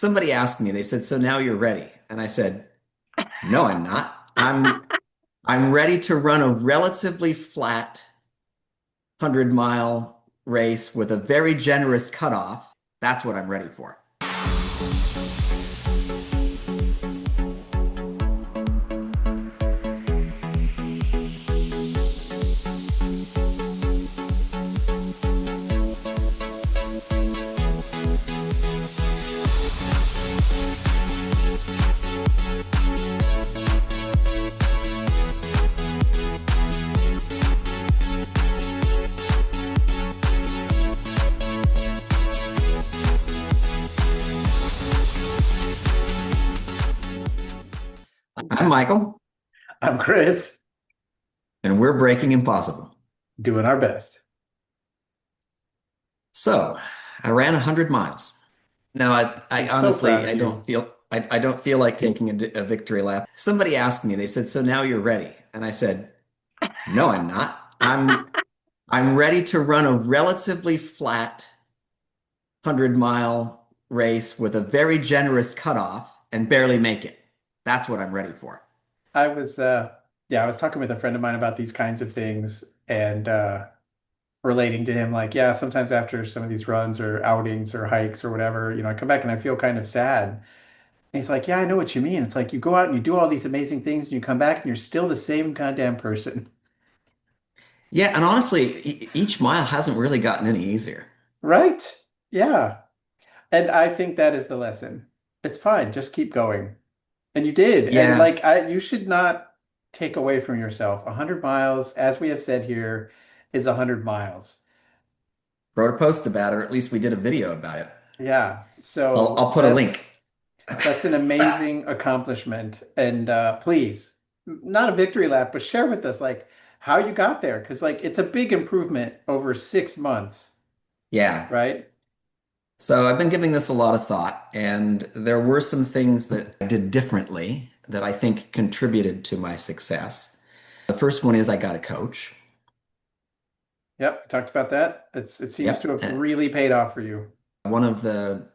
Somebody asked me, they said, "So now you're ready?" And I said, "No, I'm not. I'm ready to run a relatively flat 100-mile race with a very generous cutoff. That's what I'm ready for." I'm Michael, I'm Chris, and we're Breaking Impossible. doing our best. So, I ran 100 miles. Now, I I'm so proud honestly, of you. I don't feel like taking a victory lap. Somebody asked me, they said, "So now you're ready?" And I said, "No, I'm not. I'm ready to run a relatively flat 100-mile race with a very generous cutoff and barely make it. That's what I'm ready for." I was yeah, I was talking with a friend of mine about these kinds of things and relating to him like, yeah, sometimes after some of these runs or outings or hikes or whatever, I come back and I feel kind of sad. And he's like, yeah, I know what you mean. It's like you go out and you do all these amazing things and you come back and you're still the same goddamn person. Yeah, and honestly, each mile hasn't really gotten any easier. Right? Yeah. And I think that is the lesson. It's fine, just keep going. And you did. And Yeah, like you should not take away from yourself. 100 miles, as we have said here, is 100 miles. wrote a post about it, or at least we did a video about it. Yeah. I'll, So I'll put a link. that's an amazing accomplishment. And please, not a victory lap, but share with us like how you got there. Because like it's a big improvement over 6 months, Yeah. right? So I've been giving this a lot of thought, and there were some things that I did differently that I think contributed to my success. The first one is I got a coach. Yep, we talked about that. It seems to Yep. have really paid off for you. One of the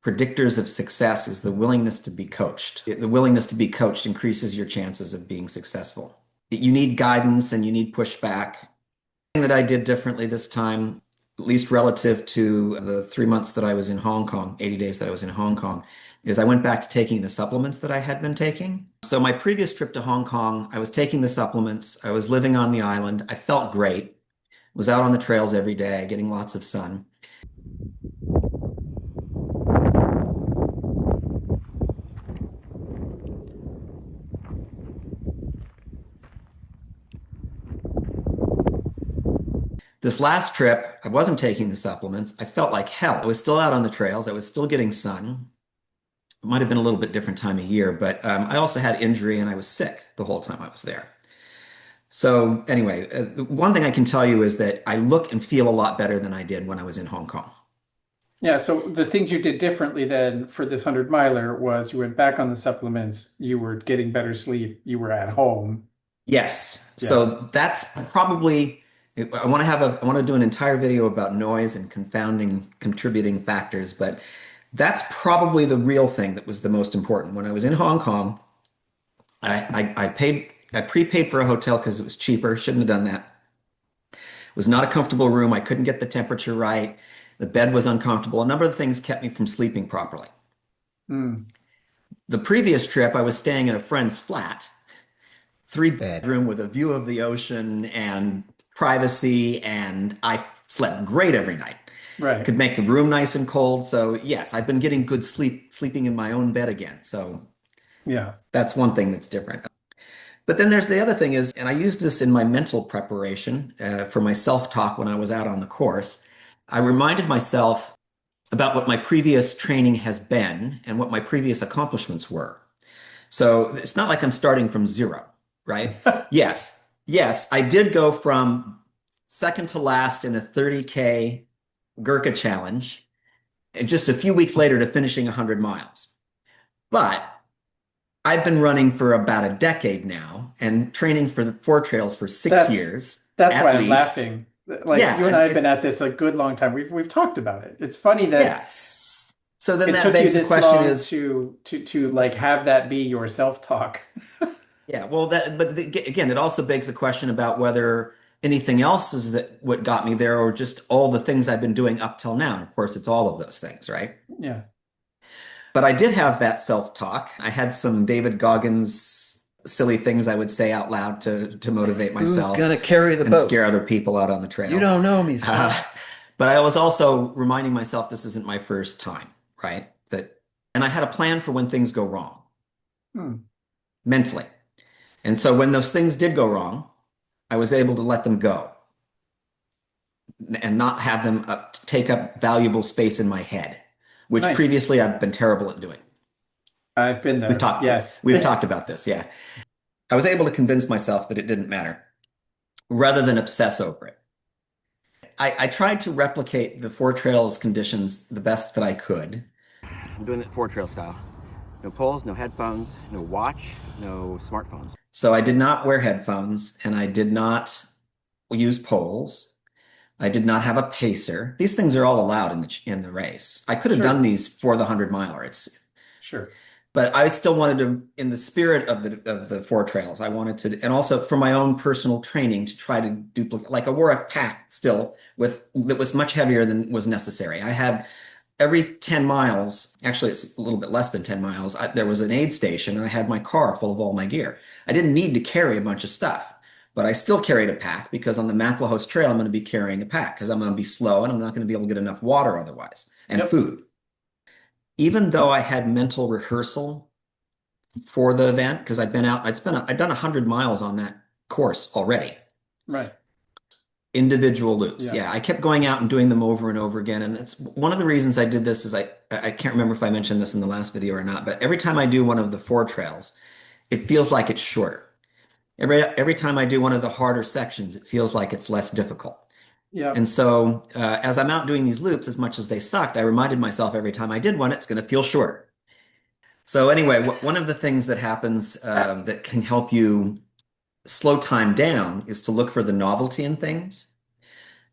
predictors of success is the willingness to be coached. The willingness to be coached increases your chances of being successful. You need guidance and you need pushback. The thing that I did differently this time, at least relative to the 3 months that I was in Hong Kong, 80 days that I was in Hong Kong, is I went back to taking the supplements that I had been taking. So my previous trip to Hong Kong, I was taking the supplements. I was living on the island. I felt great. Was out on the trails every day, getting lots of sun. This last trip, I wasn't taking the supplements. I felt like hell. I was still out on the trails. I was still getting sun. It might have been a little bit different time of year, but I also had injury and I was sick the whole time I was there. So anyway, the one thing I can tell you is that I look and feel a lot better than I did when I was in Hong Kong. Yeah, so the things you did differently then for this 100 miler was you went back on the supplements, you were getting better sleep, you were at home. Yes. Yeah. So that's probably, I want to do an entire video about noise and confounding contributing factors, but that's probably the real thing that was the most important. When I was in Hong Kong, I prepaid for a hotel because it was cheaper. Shouldn't have done that. It was not a comfortable room. I couldn't get the temperature right. The bed was uncomfortable. A number of things kept me from sleeping properly. Mm, The previous trip, I was staying in a friend's flat, three-bedroom with a view of the ocean and privacy, and I slept great every night. right. Could make the room nice and cold. So yes, I've been getting good sleep, sleeping in my own bed again. So Yeah. that's one thing that's different. But then there's the other thing is, and I used this in my mental preparation for my self-talk when I was out on the course. I reminded myself about what my previous training has been and what my previous accomplishments were. So it's not like I'm starting from zero, right? Yes, I did go from second to last in a 30K Gurkha challenge and just a few weeks later to finishing 100 miles. But I've been running for about a decade now and training for the Four Trails for six That's years that's why at I'm least. laughing. Like you Yeah, and I and have been at this a good long time. We've talked about it. It's funny that yes. So then It that took you begs the this question long is, to like have that be your self-talk. yeah, well, again, it also begs the question about whether anything else is that what got me there, or just all the things I've been doing up till now. And of course, it's all of those things, right? Yeah. But I did have that self-talk. I had some David Goggins silly things I would say out loud to motivate Who's myself gonna carry the and scare boat? other people out on the You trail. don't know me, son. Uh, but I was also reminding myself this isn't my first time, right? And I had a plan for when things go wrong Hmm. mentally. And so when those things did go wrong, I was able to let them go and not have them take up valuable space in my head, which Nice. previously I've been terrible at doing. I've been We've there. talked Yes. we've talked about this, yeah. I was able to convince myself that it didn't matter rather than obsess over it. I tried to replicate the Four Trails conditions the best that I could. I'm doing it Four Trail style. No poles, no headphones, no watch, no smartphones. So I did not wear headphones and I did not use poles. I did not have a pacer. These things are all allowed in the race. I could have done Sure. these for the 100 miler. Sure. But I still wanted to, in the spirit of the Four Trails, I wanted to, and also for my own personal training, to try to duplicate. Like I wore a pack still with that was much heavier than was necessary. I had every 10 miles, actually it's a little bit less than 10 miles, there was an aid station and I had my car full of all my gear. I didn't need to carry a bunch of stuff, but I still carried a pack because on the Maclehose Trail, I'm going to be carrying a pack because I'm going to be slow and I'm not going to be able to get enough water otherwise and Yep. food. Even though I had mental rehearsal for the event, because I'd done 100 miles on that course already. Right. Individual loops. Yeah. Yeah, I kept going out and doing them over and over again. And it's one of the reasons I did this is I can't remember if I mentioned this in the last video or not, but every time I do one of the Four Trails, it feels like it's shorter. Every time I do one of the harder sections, it feels like it's less difficult. Yep. And so as I'm out doing these loops, as much as they sucked, I reminded myself every time I did one, it's going to feel shorter. So anyway, one of the things that happens that can help you slow time down is to look for the novelty in things.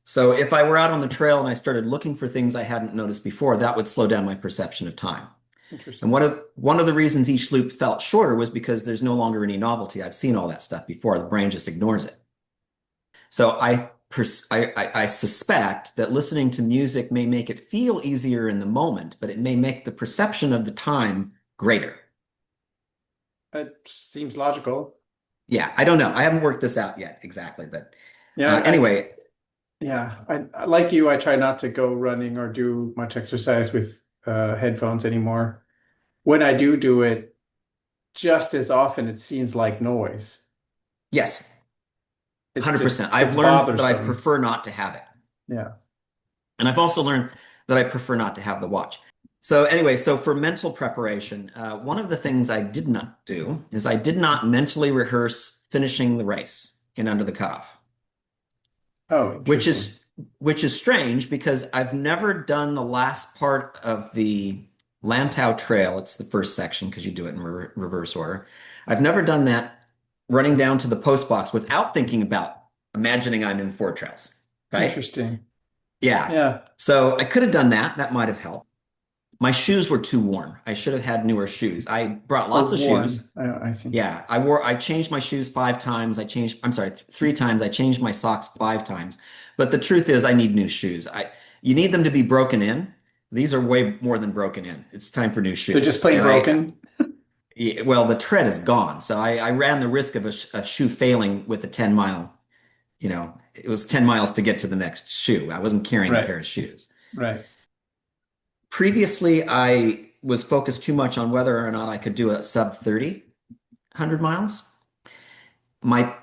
So if I were out on the trail and I started looking for things I hadn't noticed before, that would slow down my perception of time. And Interesting. one of the reasons each loop felt shorter was because there's no longer any novelty. I've seen all that stuff before. The brain just ignores it. So I suspect that listening to music may make it feel easier in the moment, but it may make the perception of the time greater. It seems logical. Yeah, I don't know. I haven't worked this out yet exactly, but Yeah. anyway, Like you, I try not to go running or do much exercise with headphones anymore. When I do it, just as often it seems like noise. yes, It's just 100%. it's I've learned that I bothersome. prefer not to have it. Yeah. And I've also learned that I prefer not to have the watch. So anyway, so for mental preparation, one of the things I did not do is I did not mentally rehearse finishing the race in under the cutoff, Oh, which interesting. is which is strange because I've never done the last part of the Lantau Trail. It's the first section because you do it in reverse order. I've never done that running down to the post box without thinking about imagining I'm in Four Trails, right? Interesting. Yeah. Yeah. So I could have done that. That might have helped. My shoes were too worn. I should have had newer shoes. I brought Or lots of shoes. worn. I see. Yeah, I changed my shoes 5 times. I'm sorry, 3 times. I changed my socks 5 times. But the truth is I need new shoes. You need them to be broken in. These are way more than broken in. It's time for new They're just shoes. plain And broken. well, the tread is gone. So I ran the risk of a shoe failing with a 10 mile, it was 10 miles to get to the next shoe. I wasn't carrying a Right. pair of shoes. Right. Previously, I was focused too much on whether or not I could do a sub 30 100 miles. My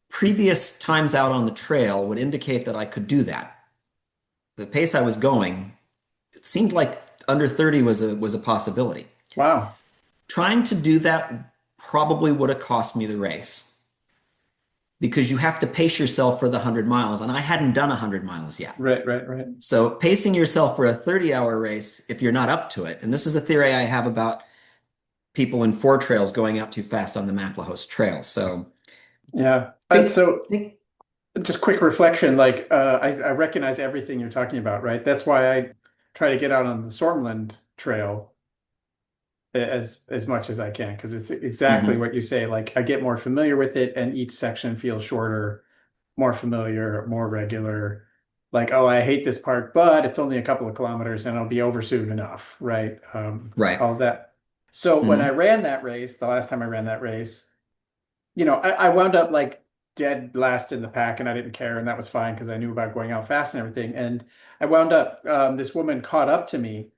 previous times out on the trail would indicate that I could do that. The pace I was going, it seemed like under 30 was a possibility. Wow. Trying to do that probably would have cost me the race because you have to pace yourself for the 100 miles, and I hadn't done 100 miles yet. Right. So pacing yourself for a 30-hour race, if you're not up to it, and this is a theory I have about people in Four Trails going out too fast on the Maclehose Trail. So Yeah. think, So think, just quick reflection, like I recognize everything you're talking about, right? That's why I try to get out on the Sormland trail as much as I can because it's exactly Hmm. what you say. Like I get more familiar with it, and each section feels shorter, more familiar, more regular. Like, oh, I hate this part, but it's only a couple of kilometers and it'll be over soon enough, right? Right. All of that. So when I Hmm. ran that race, the last time I ran that race, I wound up like dead last in the pack and I didn't care, and that was fine because I knew about going out fast and everything. And I wound up, this woman caught up to me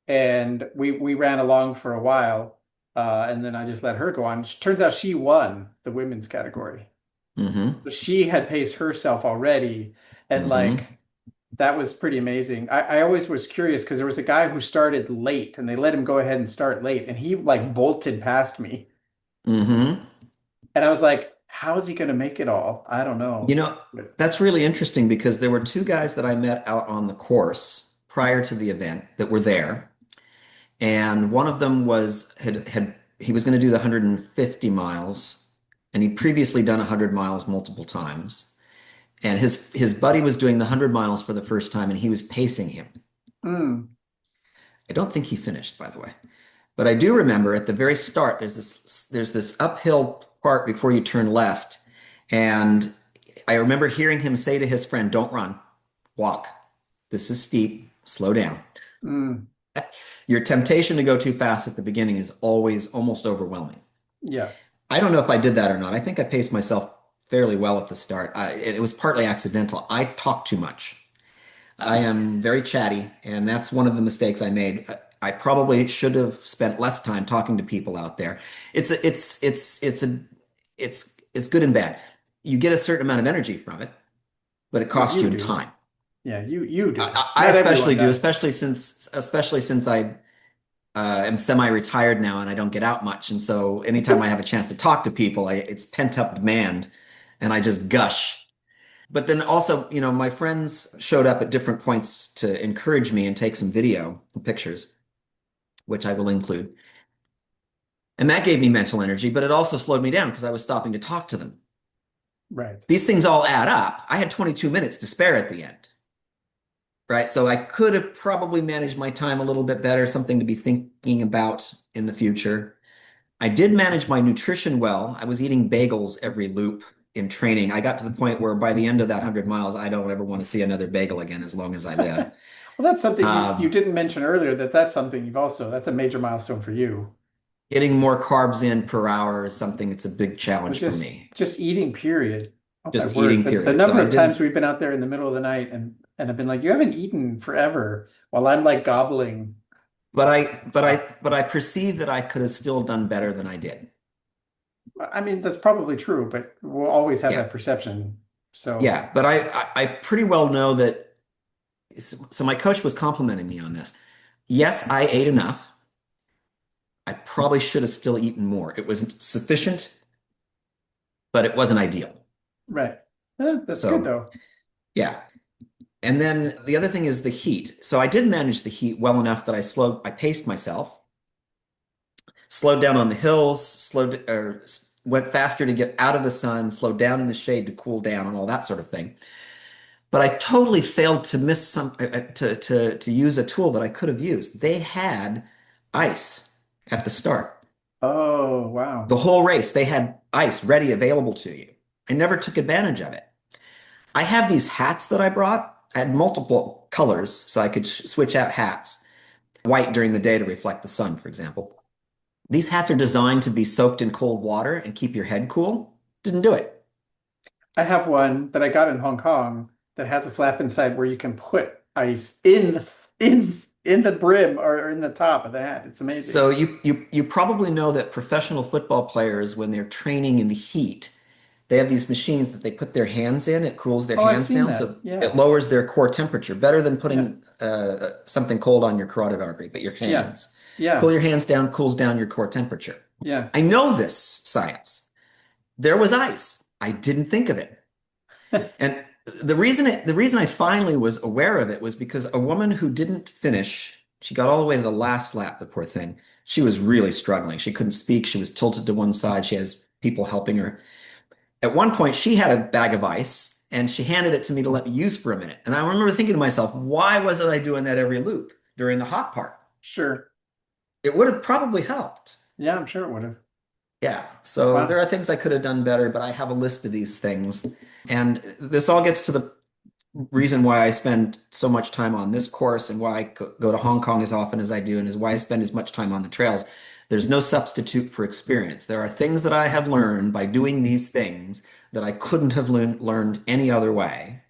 and we ran along for a while, and then I just let her go on. Turns out she won the women's category. Hmm. So she had paced herself already, and like Hmm. that was pretty amazing. I always was curious because there was a guy who started late and they let him go ahead and start late, and he like bolted past me. Hmm. And I was like, how is he going to make it all? I don't You know. know, But that's really interesting because there were two guys that I met out on the course prior to the event that were there. And one of them had he was going to do the 150 miles, and he'd previously done 100 miles multiple times. And his buddy was doing the 100 miles for the first time, and he was pacing him. mm, I don't think he finished, by the way. But I do remember at the very start, there's this uphill part before you turn left, and I remember hearing him say to his friend, "Don't run, walk. This is steep. Slow down." mm, Your temptation to go too fast at the beginning is always almost overwhelming. yeah. I don't know if I did that or not. I think I paced myself fairly well at the start. It was partly accidental. I talk too much. I am very chatty, and that's one of the mistakes I made. I probably should have spent less time talking to people out there. It's good and bad. You get a certain amount of energy from it, but it Well, costs you you in do. time. Yeah, you do. I Not especially everyone do, does. especially since I am semi-retired now and I don't get out much. And so anytime I have a chance to talk to people, it's pent-up demand, and I just gush. But then also, my friends showed up at different points to encourage me and take some video and pictures, which I will include. And that gave me mental energy, but it also slowed me down because I was stopping to talk to them. Right. These things all add up. I had 22 minutes to spare at the end, right? So I could have probably managed my time a little bit better, something to be thinking about in the future. I did manage my nutrition well. I was eating bagels every loop in training. I got to the point where by the end of that 100 miles, I don't ever want to see another bagel again as long as I live. Well, that's something you Um, didn't mention earlier, that's something that's a major milestone for you. Getting more carbs in per hour is something that's a big But challenge for just me. just eating, period. Oh my Just word. eating, The period. So number I of times did, we've been out there in the middle of the night and I've been like, you haven't eaten forever while I'm like gobbling stuff. but I perceive that I could have still done better than I did. I mean, that's probably true, but we'll always have Yeah, that perception. So, yeah. But I pretty well know that. So my coach was complimenting me on this. Yes, I ate enough. I probably should have still eaten more. It wasn't sufficient, but it wasn't ideal. right. That's good So though. yeah. And then the other thing is the heat. So I did manage the heat well enough that I paced myself, slowed down on the hills, went faster to get out of the sun, slowed down in the shade to cool down and all that sort of thing. But I totally failed to miss to use a tool that I could have used. They had ice at the start. Oh, wow. The whole race, they had ice ready available to you. I never took advantage of it. I have these hats that I brought. I had multiple colors, so I could switch out hats. White during the day to reflect the sun, for example. These hats are designed to be soaked in cold water and keep your head cool. Didn't do it. I have one that I got in Hong Kong that has a flap inside where you can put ice in the brim or in the top of the hat. It's amazing. So you probably know that professional football players, when they're training in the heat, they have these machines that they put their hands in. It cools their Oh, I've hands seen down, that. so it Yeah. lowers their core temperature, better than Yeah. putting something cold on your carotid artery, but your Yeah. hands. Cool Yeah. your hands down, cools down your core temperature. Yeah. I know this science. There was ice. I didn't think of it. And the reason I finally was aware of it was because a woman who didn't finish, she got all the way to the last lap, the poor thing. She was really struggling. She couldn't speak. She was tilted to one side. She has people helping her. At one point, she had a bag of ice and she handed it to me to let me use for a minute. And I remember thinking to myself, why wasn't I doing that every loop during the hot part? Sure. It would have probably helped. Yeah, I'm sure it would have. Yeah. So there Wow. are things I could have done better, but I have a list of these things. And this all gets to the reason why I spend so much time on this course and why I go to Hong Kong as often as I do, and is why I spend as much time on the trails. There's no substitute for experience. There are things that I have learned by doing these things that I couldn't have learned any other way.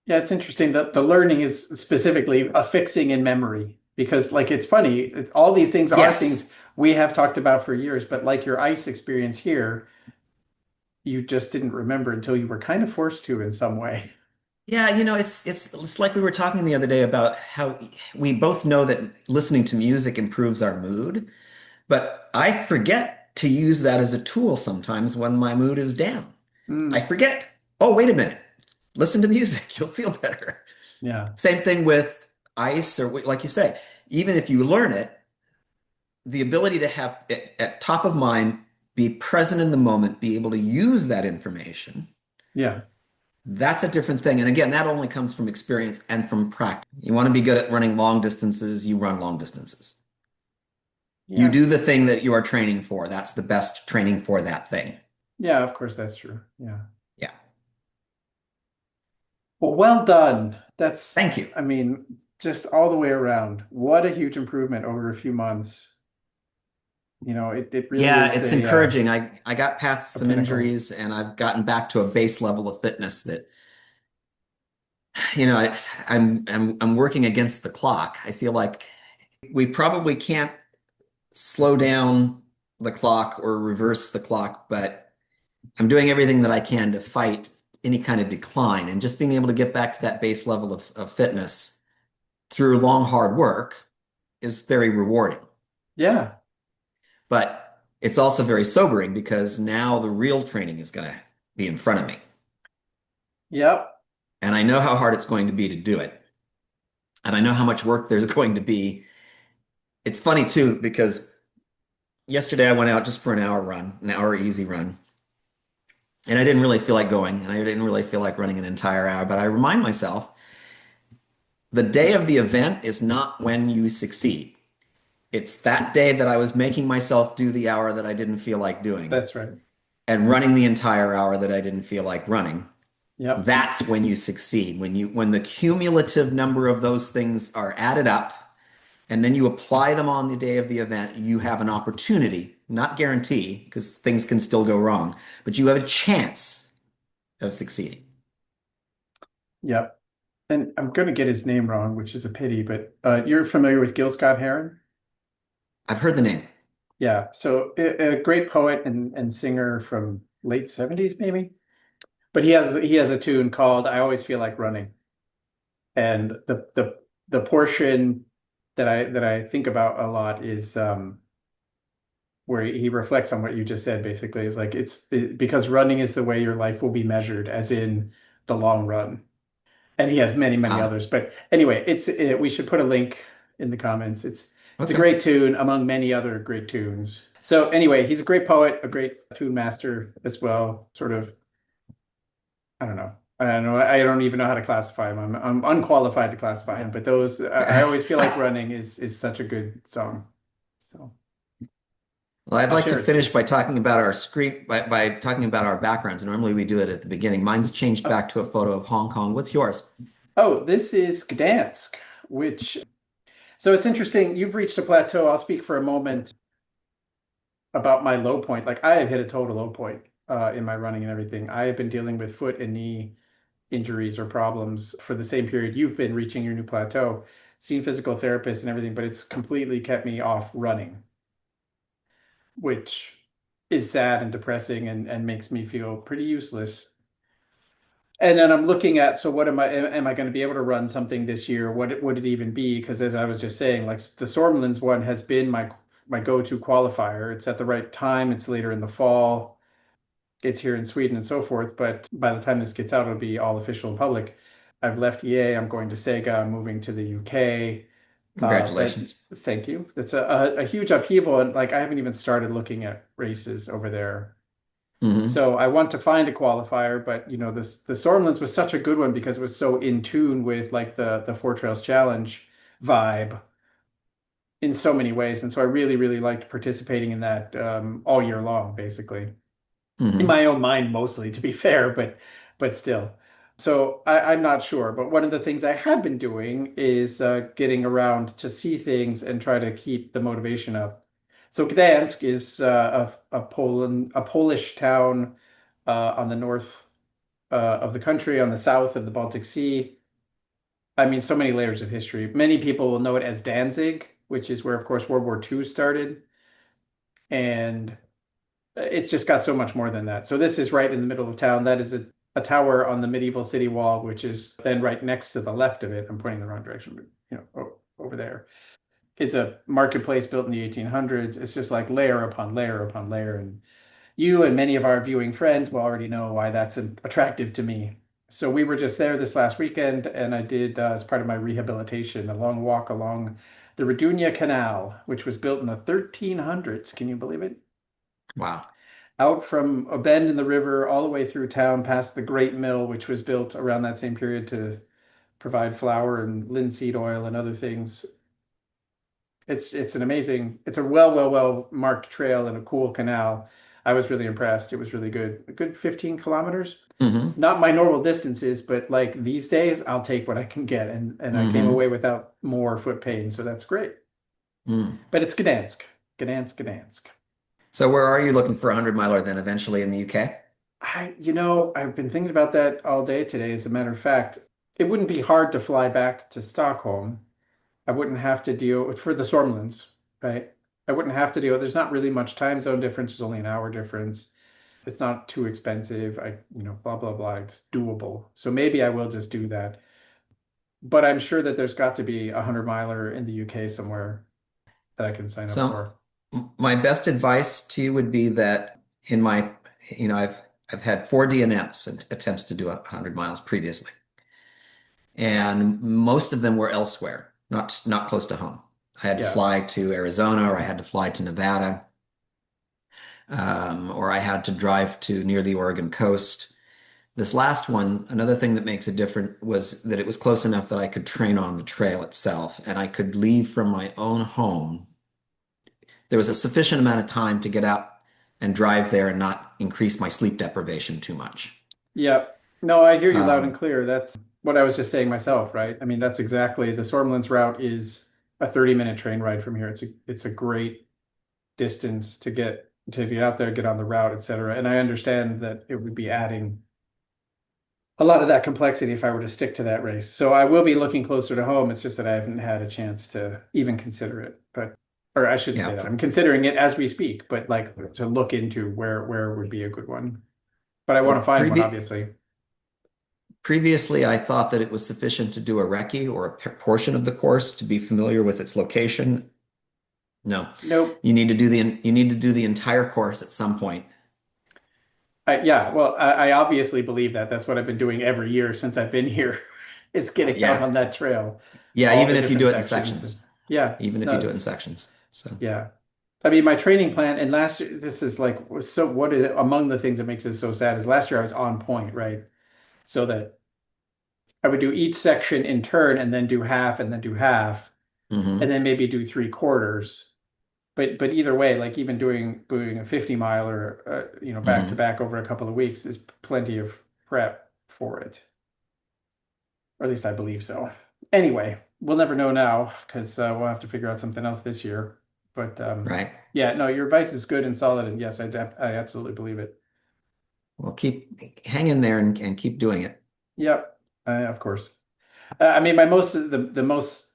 Yeah, it's interesting that the learning is specifically affixing in memory because, like, it's funny. All these things are Yes. things we have talked about for years, but like your ice experience here, you just didn't remember until you were kind of forced to in some way. Yeah, it's like we were talking the other day about how we both know that listening to music improves our mood, but I forget to use that as a tool sometimes when my mood is down. I Mm, forget, oh, wait a minute, listen to music, you'll feel better. yeah, Same thing with ice, or like you say, even if you learn it, the ability to have it at top of mind, be present in the moment, be able to use that information, yeah, that's a different thing. And again, that only comes from experience and from practice. You want to be good at running long distances, you run long distances. You yeah, do the thing that you are training for. That's the best training for that thing. yeah. Of course, that's true. Yeah. Yeah. Well done. Thank you. I mean, just all the way around. What a huge improvement over a few months. It really Yeah, is it's a encouraging. I got past a some pinnacle. injuries and I've gotten back to a base level of fitness that, I'm working against the clock. I feel like we probably can't slow down the clock or reverse the clock, but I'm doing everything that I can to fight any kind of decline. And just being able to get back to that base level of fitness through long, hard work is very rewarding. Yeah. But it's also very sobering because now the real training is going to be in front of me. Yep. And I know how hard it's going to be to do it. And I know how much work there's going to be. It's funny too, because yesterday I went out just for an hour run, an hour easy run. And I didn't really feel like going, and I didn't really feel like running an entire hour. But I remind myself the day of the event is not when you succeed. It's that day that I was making myself do the hour that I didn't feel like doing That's right. and running the entire hour that I didn't feel like running. Yep. That's when you succeed. When the cumulative number of those things are added up and then you apply them on the day of the event, you have an opportunity, not guarantee, because things can still go wrong, but you have a chance of succeeding. Yep. And I'm going to get his name wrong, which is a pity, but you're familiar with Gil Scott Heron? I've heard the name. Yeah. So a great poet and singer from late 70s, maybe. But he has a tune called I Always Feel Like Running. And the portion that I think about a lot is where he reflects on what you just said, basically. Is like because running is the way your life will be measured, as in the long run. And he has many, many Ah, others. But anyway, we should put a link in the comments. It's a okay. great tune among many other great tunes. So anyway, he's a great poet, a great tune master as well. Sort of, I don't know. I don't know. I don't even know how to classify him. I'm unqualified to classify him. But those, I always feel like running is such a good song. So Well, I'd I'll like to share it finish too. by talking about our screen, by talking about our backgrounds. Normally we do it at the beginning. Mine's changed Oh, back to a photo of Hong Kong. What's yours? oh, this is Gdansk, which so it's interesting. You've reached a plateau. I'll speak for a moment about my low point. Like I have hit a total low point in my running and everything. I have been dealing with foot and knee injuries or problems for the same period you've been reaching your new plateau, seen physical therapists and everything, but it's completely kept me off running, which is sad and depressing and makes me feel pretty useless. And then I'm looking at, so what am I going to be able to run something this year? What would it even be? Because as I was just saying, like the Sormlands one has been my go-to qualifier. It's at the right time. It's later in the fall. It's here in Sweden and so forth. But by the time this gets out, it'll be all official and public. I've left EA. I'm going to Sega. I'm moving to the UK. That Congratulations. Thank you. That's a huge upheaval, and like I haven't even started looking at races over there. Hmm. So I want to find a qualifier, but this the Sormlands was such a good one because it was so in tune with like the Four Trails Challenge vibe. in so many ways. And so I really, really liked participating in that all year long, basically. In Hmm. my own mind mostly, to be fair, but still. So I'm not sure. But one of the things I have been doing is getting around to see things and try to keep the motivation up. So Gdansk is a Polish town on the north of the country, on the south of the Baltic Sea. I mean, so many layers of history. Many people will know it as Danzig, which is where, of course, World War II started. And it's just got so much more than that. So this is right in the middle of town. That is a tower on the medieval city wall, which is then right next to the left of it. I'm pointing the wrong direction, but over there. It's a marketplace built in the 1800s. It's just like layer upon layer upon layer. And you and many of our viewing friends will already know why that's attractive to me. So we were just there this last weekend, and I did, as part of my rehabilitation, a long walk along the Radunia Canal, which was built in the 1300s. Can you believe it? Wow. Out from a bend in the river all the way through town past the Great Mill, which was built around that same period to provide flour and linseed oil and other things. It's an amazing, it's a well marked trail and a cool canal. I was really impressed. It was really good. A good 15 kilometers. Hmm. Not my normal distances, but like these days, I'll take what I can get. And I came Hmm. away without more foot pain, so that's great. Mm. But it's Gdansk. Gdansk, Gdansk. So where are you looking for a 100 miler then eventually in the UK? I've been thinking about that all day today. As a matter of fact, it wouldn't be hard to fly back to Stockholm. I wouldn't have to deal for the Sormlands, right? I wouldn't have to deal. There's not really much time zone difference. There's only an hour difference. It's not too expensive. Blah, blah, blah. It's doable. So maybe I will just do that. But I'm sure that there's got to be a 100 miler in the UK somewhere that I can sign up So for. my best advice to you would be that in my, I've had four DNFs and attempts to do 100 miles previously, and most of them were elsewhere, not close to home. I had to Yeah. fly to Arizona, or I had to fly to Nevada, or I had to drive to near the Oregon coast. This last one, another thing that makes it different was that it was close enough that I could train on the trail itself, and I could leave from my own home. There was a sufficient amount of time to get out and drive there and not increase my sleep deprivation too much. Yeah. No, I hear you loud and Um, clear. That's what I was just saying myself, right? I mean, that's exactly the Sormlands route is a 30-minute train ride from here. It's a great distance to get out there, get on the route, etc. And I understand that it would be adding a lot of that complexity if I were to stick to that race. So I will be looking closer to home. It's just that I haven't had a chance to even consider it. But or I shouldn't yeah, say that. I'm considering it as we speak, but like to look into where would be a good one. But I want to well, find one, obviously. previously I thought that it was sufficient to do a recce or a portion of the course to be familiar with its location. No, Nope. you need to do the entire course at some point. Yeah, well, I obviously believe that. That's what I've been doing every year since I've been here, is getting out Yeah, on that trail, yeah, all even the if you different do it in sections. sections, Yeah, even if no, you do it in it's sections. So, yeah. I mean, my training plan, and last year, this is like so. What is among the things that makes it so sad is last year I was on point, right? So that I would do each section in turn, and then do half, and then do half, and hmm. then maybe do three quarters. But either way, like even doing a 50 mile or back to Hmm. back over a couple of weeks is plenty of prep for it. Or at least I believe so. Anyway, we'll never know now because we'll have to figure out something else this year. But Right. yeah, no, your advice is good and solid, and yes, I absolutely believe it. Well, keep hang in there and keep doing it. Yep, of course. I mean, the most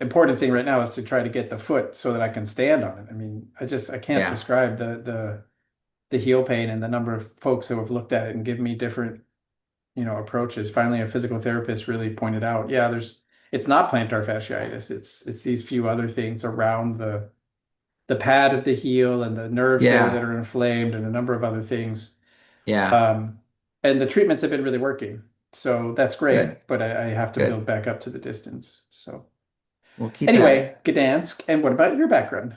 important thing right now is to try to get the foot so that I can stand on it. I mean, I can't Yeah. describe the heel pain and the number of folks who have looked at it and given me different approaches. Finally, a physical therapist really pointed out, yeah, it's not plantar fasciitis. It's these few other things around the pad of the heel and the nerves there that Yeah. are inflamed and a number of other things. Yeah. Um, and the treatments have been really working. So that's Good. great, but I have to build Good. back up to the distance. So Well, keep at it. anyway, Gdansk. And what about your background?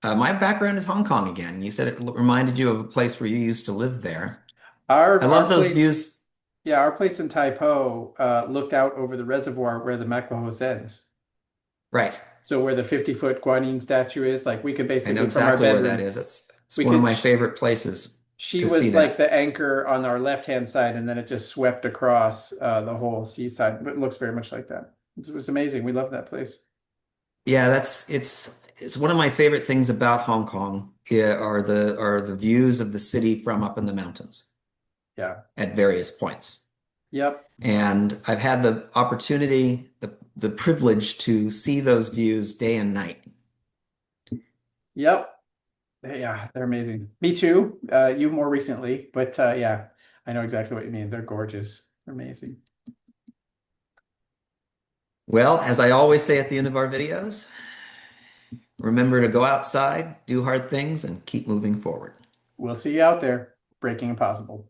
My background is Hong Kong again. You said it reminded you of a place where you used to live there. I Our love those place, views. yeah, our place in Taipo looked out over the reservoir where the Maclehose ends. Right. So where the 50-foot Guanyin statue is, like we could I know basically from our exactly where that bedroom, is. It's we one of could. my favorite places She to see was like that. the anchor on our left-hand side, and then it just swept across the whole seaside. But it looks very much like that. It was amazing. We love that place. Yeah, it's one of my favorite things about Hong Kong, yeah, are the views of the city from up in the mountains Yeah. at various points. Yep. And I've had the opportunity, the privilege to see those views day and night. Yep. Yeah, they're amazing. Me too. You more recently, but yeah, I know exactly what you mean. They're gorgeous. They're amazing. Well, as I always say at the end of our videos, remember to go outside, do hard things, and keep moving forward. We'll see you out there. Breaking Impossible.